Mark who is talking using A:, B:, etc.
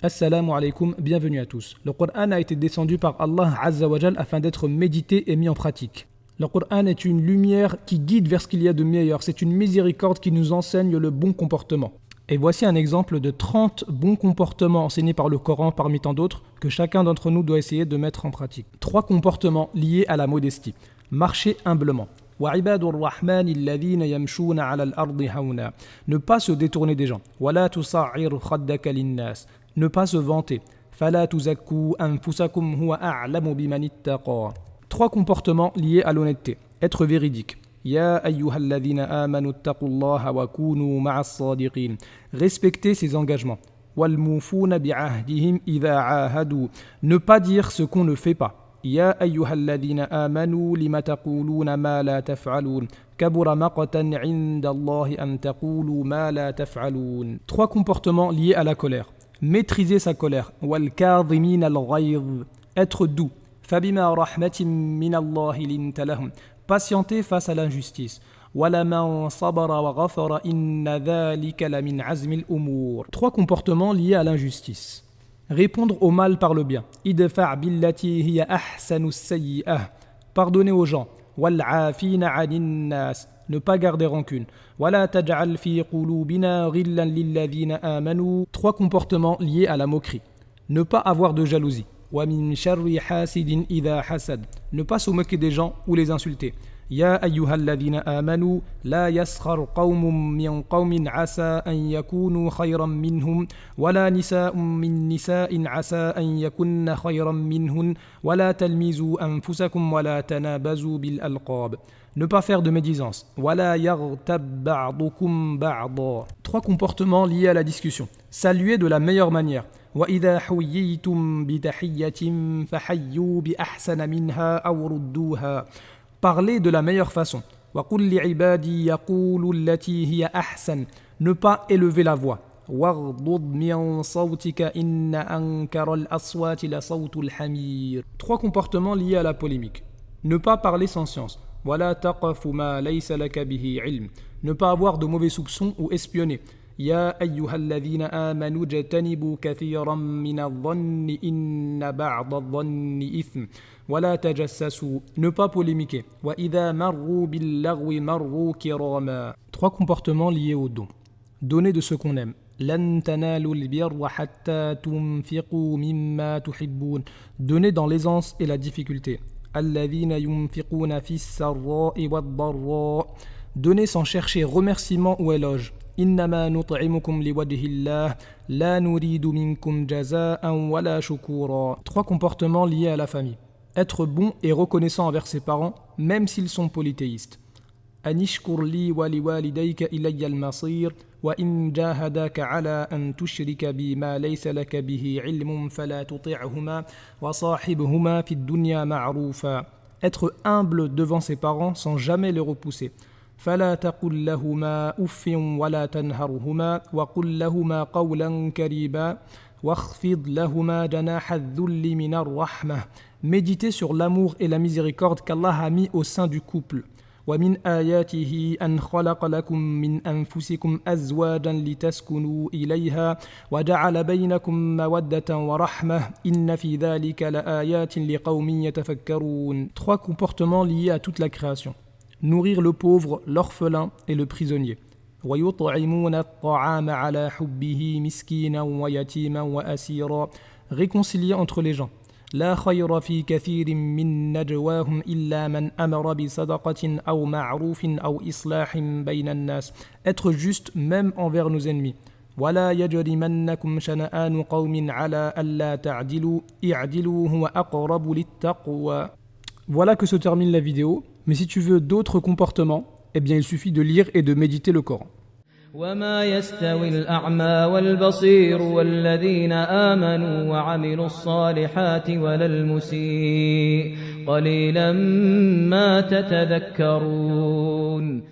A: Assalamu alaikum, bienvenue à tous. Le Coran a été descendu par Allah Azza wa Jal afin d'être médité et mis en pratique. Le Coran est une lumière qui guide vers ce qu'il y a de meilleur. C'est une miséricorde qui nous enseigne le bon comportement. Et voici un exemple de 30 bons comportements enseignés par le Coran parmi tant d'autres que chacun d'entre nous doit essayer de mettre en pratique. 3 comportements liés à la modestie. Marcher humblement. Ne pas se détourner des gens. Ne pas se vanter. 3 comportements liés à l'honnêteté. Être véridique. Respecter ses engagements. Ne pas dire ce qu'on ne fait pas. 3 comportements liés à la colère. Maîtriser sa colère. Être doux. Patienter face à l'injustice. 3 comportements liés à l'injustice. Répondre au mal par le bien. Pardonner aux gens. Ne pas garder rancune. 3 comportements liés à la moquerie. Ne pas avoir de jalousie. Ne pas se moquer des gens ou les insulter. يا أيها الذين آمنوا لا يسخر قوم من قوم عسى أن يكونوا خيرا منهم ولا نساء من نساء عسى أن يكن خيرا منهن ولا تلمزوا أنفسكم ولا تنابزوا بالألقاب. Ne pas faire de médisance. ولا يغتب بعضكم بعضا. 3 comportements liés à la discussion. Saluer de la meilleure manière. وإذا حييتم بتحية فحيوا بأحسن منها أو ردوها. Parler de la meilleure façon. Ne pas élever la voix. 3 comportements liés à la polémique. Ne pas parler sans science. Ne pas avoir de mauvais soupçons ou espionner. يا أيها الذين آمنوا اجتنبوا كثيرا من الظن إن بعض الظن إثم ولا تجسسوا. Ne pas polémiquer. وإذا مروا باللغو مروا كراما. 3 comportements liés au don. Donner de ce qu'on aime. لن تنالوا البر حتى تنفقوا مما تحبون. Donner dans l'aisance et la difficulté. الذين ينفقون في السراء والضراء. Donner sans chercher remerciement ou éloge. إنما نطعمكم لوجه الله لا نريد منكم جزاء ولا شكورا. 3 comportements liés à la famille. Être bon et reconnaissant envers ses parents, même s'ils sont polythéistes. أن اشكر لي ولوالديك إلي المصير وإن جاهداك على أن تشرك بي ما ليس لك به علم فلا تطعهما وصاحبهما في الدنيا معروفا. Être humble devant ses parents sans jamais les repousser. فلا تقل لهما أف ولا تنهرهما وقل لهما قولا كريما واخفض لهما جناح الذل من الرحمة. Méditez sur l'amour et la miséricorde qu'Allah a mis au sein du couple. ومن آياته أن خلق لكم من أنفسكم أزواجا لتسكنوا إليها وجعل بينكم مودة ورحمة إن في ذلك لآيات لقوم يتفكرون. 3 comportements liés à toute la création. Nourrir le pauvre, l'orphelin et le prisonnier. ويطعمون الطعام على حبه مسكينا ويتيما وأسيرا. Réconcilier entre les gens. لا خير في كثير من نجواهم إلا من أمر بصدقة أو معروف أو إصلاح بين الناس. Être juste même envers nos ennemis. ولا يجرمنكم شنآن قوم على ألا تعدلوا اعدلوا هو أقرب للتقوى. Voilà que se termine la vidéo. Mais si tu veux d'autres comportements, eh bien il suffit de lire et de méditer le Coran.
B: وما يستوي الأعمى والبصير والذين آمنوا وعملوا الصالحات ولا المسيء قليلا ما تتذكرون.